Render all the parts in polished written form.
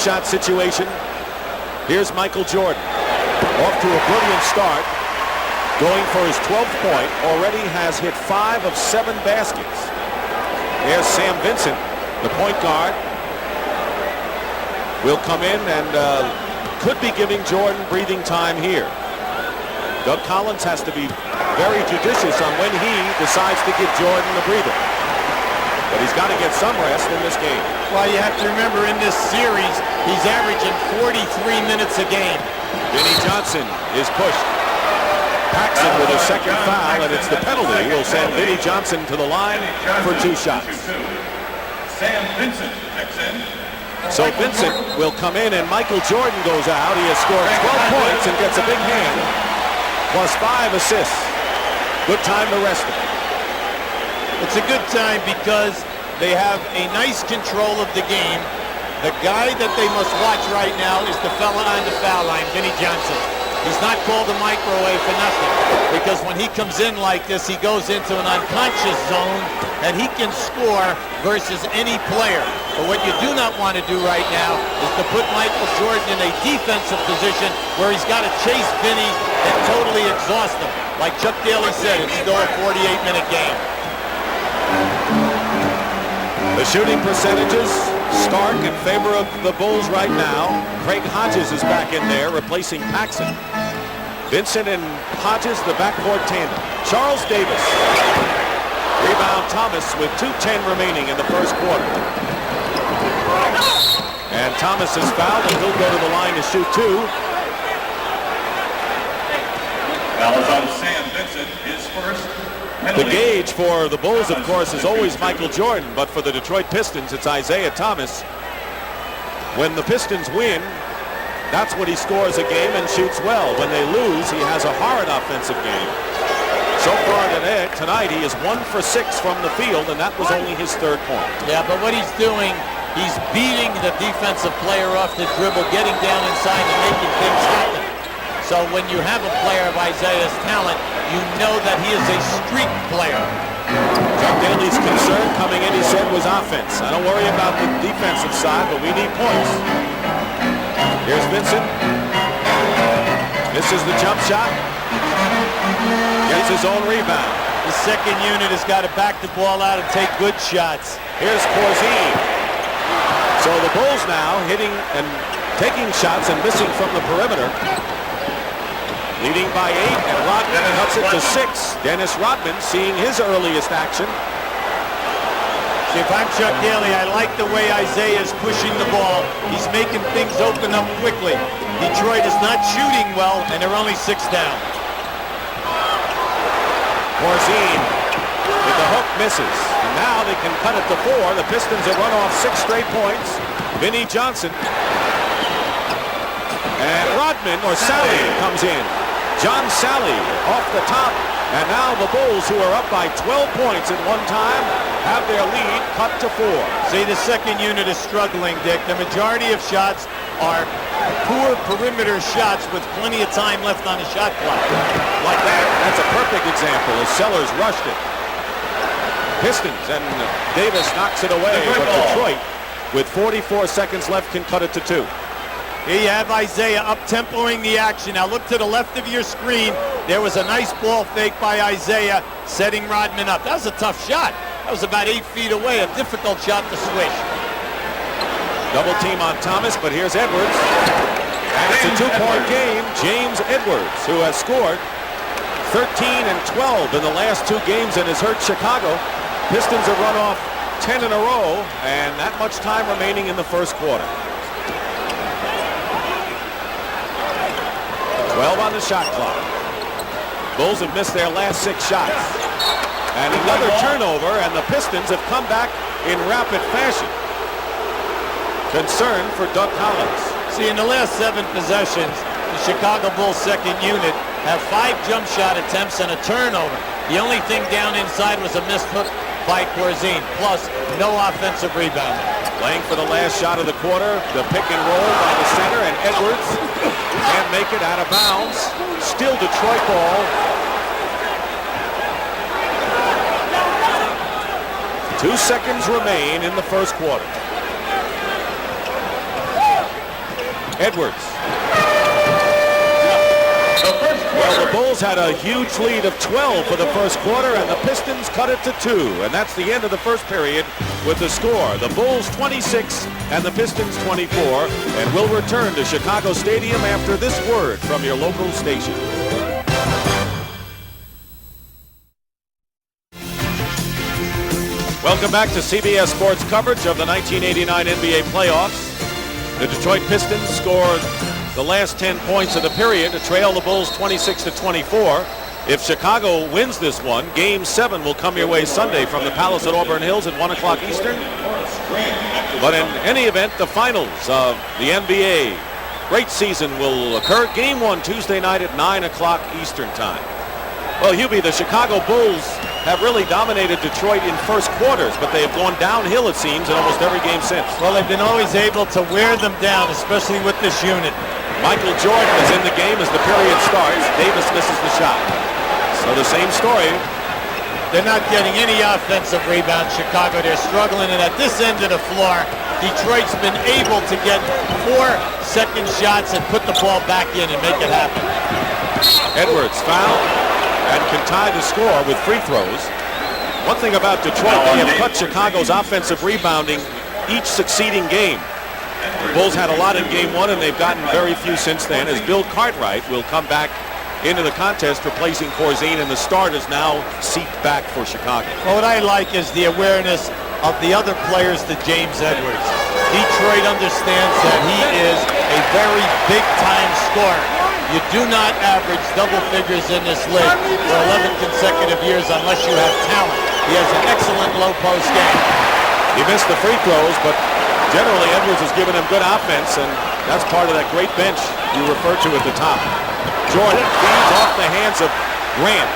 Shot situation. Here's Michael Jordan. Off to a brilliant start. Going for his 12th point. Already has hit 5 of 7 baskets. There's Sam Vincent, the point guard. Will come in and could be giving Jordan breathing time here. Doug Collins has to be very judicious on when he decides to give Jordan a breather. But he's got to get some rest in this game. Well, you have to remember in this series, he's averaging 43 minutes a game. Vinnie Johnson is pushed. Paxson with a second foul, and it's the penalty. Will send Vinnie Johnson to the line for 2 shots. Sam Vincent checks in. So Vincent will come in, and Michael Jordan goes out. He has scored 12 points and gets a big hand, plus 5 assists. Good time to rest him. It's a good time because they have a nice control of the game. The guy that they must watch right now is the fella on the foul line, Vinnie Johnson. He's not called a microwave for nothing, because when he comes in like this, he goes into an unconscious zone and he can score versus any player. But what you do not want to do right now is to put Michael Jordan in a defensive position where he's got to chase Vinnie and totally exhaust him. Like Chuck Daly said, it's still a 48-minute game. The shooting percentages stark in favor of the Bulls right now. Craig Hodges is back in there replacing Paxson. Vincent and Hodges, the backcourt tandem. Charles Davis. Rebound Thomas with 2:10 remaining in the first quarter. And Thomas is fouled, and he'll go to the line to shoot 2. Foul is on Sam Vincent, his first. The gauge for the Bulls, of course, is always Michael Jordan, but for the Detroit Pistons, it's Isaiah Thomas. When the Pistons win, that's when he scores a game and shoots well. When they lose, he has a horrid offensive game. So far tonight, he is 1 for 6 from the field, and that was only his 3rd point. Yeah, but what he's doing, he's beating the defensive player off the dribble, getting down inside and making things happen. So when you have a player of Isaiah's talent, you know that he is a streak player. Chuck Daly's concern coming in, he said, was offense. I don't worry about the defensive side, but we need points. Here's Vincent. This is the jump shot. Gets his own rebound. The second unit has got to back the ball out and take good shots. Here's Corzine. So the Bulls now hitting and taking shots and missing from the perimeter. Leading by 8, and Rodman cuts it to 6. Dennis Rodman seeing his earliest action. See, if I'm Chuck Daly, I like the way Isaiah is pushing the ball. He's making things open up quickly. Detroit is not shooting well, and they're only 6 down. Corzine with the hook misses. And now they can cut it to 4. The Pistons have run off 6 straight points. Vinnie Johnson. And Rodman, or Sally, comes in. John Sally off the top, and now the Bulls, who are up by 12 points at one time, have their lead cut to 4. See, the second unit is struggling, Dick. The majority of shots are poor perimeter shots with plenty of time left on the shot clock. Like that, that's a perfect example as Sellers rushed it. Pistons, and Davis knocks it away, but Detroit, with 44 seconds left, can cut it to 2. Here you have Isaiah up-tempoing the action. Now look to the left of your screen. There was a nice ball fake by Isaiah, setting Rodman up. That was a tough shot. That was about 8 feet away, a difficult shot to swish. Double team on Thomas, but here's Edwards. And it's a 2-point game. James Edwards, who has scored 13 and 12 in the last 2 games and has hurt Chicago. Pistons have run off 10 in a row, and that much time remaining in the first quarter. 12 on the shot clock. Bulls have missed their last 6 shots. And another turnover, and the Pistons have come back in rapid fashion. Concern for Doug Collins. See, in the last 7 possessions, the Chicago Bulls second unit have 5 jump shot attempts and a turnover. The only thing down inside was a missed hook by Corzine, plus no offensive rebound. Playing for the last shot of the quarter, the pick and roll by the center, and Edwards can't make it out of bounds. Still Detroit ball. 2 seconds remain in the first quarter. Edwards. Well, the Bulls had a huge lead of 12 for the first quarter, and the Pistons cut it to 2. And that's the end of the first period with the score. The Bulls 26 and the Pistons 24. And we'll return to Chicago Stadium after this word from your local station. Welcome back to CBS Sports coverage of the 1989 NBA playoffs. The Detroit Pistons scored the last 10 points of the period to trail the Bulls 26-24. If Chicago wins this one, Game 7 will come your way Sunday from the Palace at Auburn Hills at 1 o'clock Eastern. But in any event, the finals of the NBA great season will occur. Game 1 Tuesday night at 9 o'clock Eastern time. Well, Hubie, the Chicago Bulls have really dominated Detroit in first quarters, but they have gone downhill, it seems, in almost every game since. Well, they've been always able to wear them down, especially with this unit. Michael Jordan is in the game as the period starts. Davis misses the shot. So the same story. They're not getting any offensive rebounds, Chicago. They're struggling, and at this end of the floor, Detroit's been able to get 4 second shots and put the ball back in and make it happen. Edwards foul and can tie the score with free throws. One thing about Detroit, they have cut Chicago's offensive rebounding each succeeding game. The Bulls had a lot in Game 1, and they've gotten very few since then, as Bill Cartwright will come back into the contest, replacing Corzine, and the starters now seat back for Chicago. Well, what I like is the awareness of the other players to James Edwards. Detroit understands that he is a very big-time scorer. You do not average double figures in this league for 11 consecutive years unless you have talent. He has an excellent low post game. He missed the free throws, but generally Edwards has given him good offense, and that's part of that great bench you referred to at the top. Jordan feeds off the hands of Grant.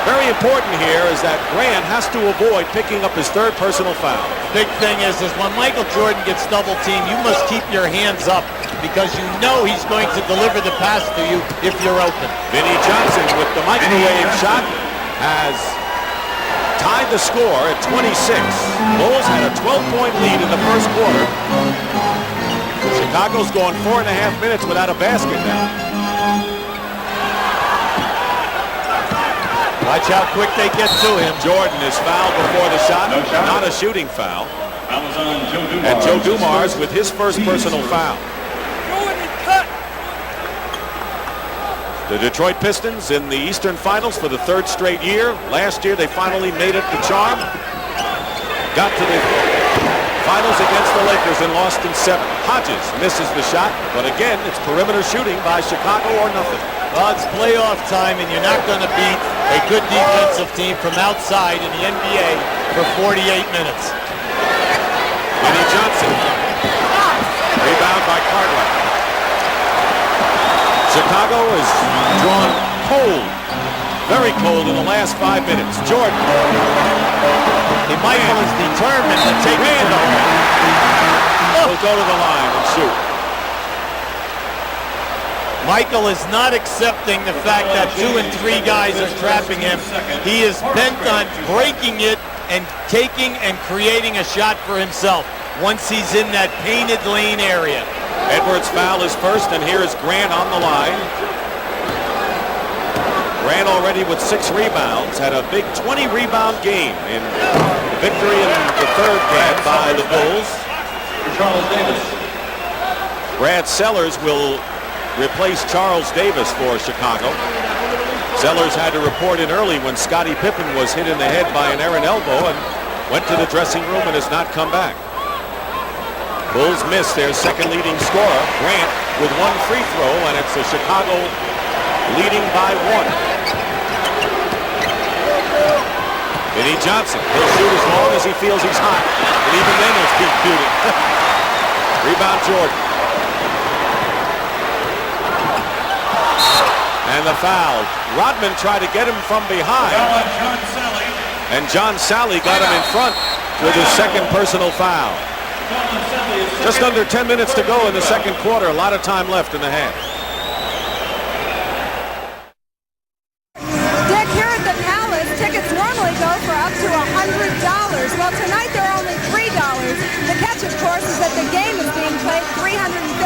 Very important here is that Grant has to avoid picking up his third personal foul. Big thing is when Michael Jordan gets double teamed, you must keep your hands up because you know he's going to deliver the pass to you if you're open. Vinnie Johnson with the microwave shot has tied the score at 26. Bulls had a 12-point lead in the first quarter. Chicago's gone 4.5 minutes without a basket now. Watch how quick they get to him. Jordan is fouled before the shot. Not a shooting foul. And Joe Dumars with his first personal foul. The Detroit Pistons in the Eastern Finals for the 3rd straight year. Last year they finally made it to charm. Got to the finals against the Lakers and lost in 7. Hodges misses the shot, but again it's perimeter shooting by Chicago or nothing. Well, it's playoff time, and you're not going to beat a good defensive team from outside in the NBA for 48 minutes. Vinnie Johnson. Rebound by Cartwright. Chicago is drawn cold, very cold in the last 5 minutes. Jordan. Michael is determined to take Randall. Will go to the line and shoot. Michael is not accepting the fact that 2 and 3 guys are trapping him. He is bent on breaking it and taking and creating a shot for himself once he's in that painted lane area. Edwards' foul is first, and here is Grant on the line. Grant already with 6 rebounds, had a big 20-rebound game in victory in the 3rd game by the Bulls. Charles Davis. Brad Sellers will replace Charles Davis for Chicago. Sellers had to report in early when Scottie Pippen was hit in the head by an errant elbow and went to the dressing room and has not come back. Bulls miss their second leading scorer, Grant, with 1 free throw, and it's a Chicago leading by 1. Vinnie Johnson, he'll shoot as long as he feels he's hot, and even then he'll keep shooting. Rebound Jordan. And the foul. Rodman tried to get him from behind. And John Sally got him in front with his second personal foul. Just under 10 minutes to go in the second quarter. A lot of time left in the half.